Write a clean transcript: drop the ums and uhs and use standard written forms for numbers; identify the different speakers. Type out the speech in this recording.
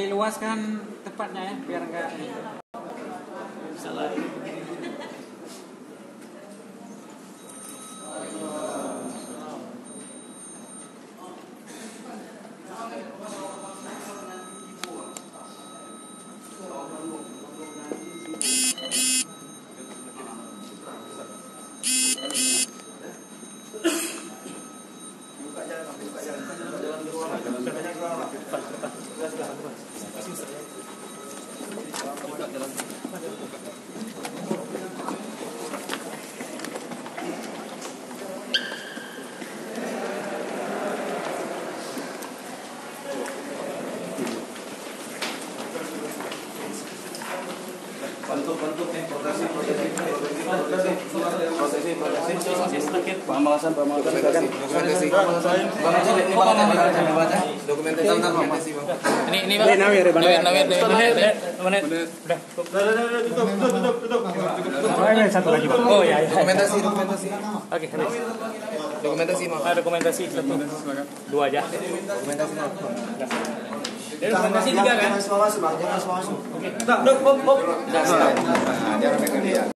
Speaker 1: diluaskan tempatnya ya biar enggak
Speaker 2: salah. Bentuk prosesi pemalasan dokumentasi ini Nawir satu lagi Bang. Oh ya dokumentasi oke dokumentasi satu dua aja dokumentasi dokumentasi 3 kan? Jangan masuk. Oke. Nah,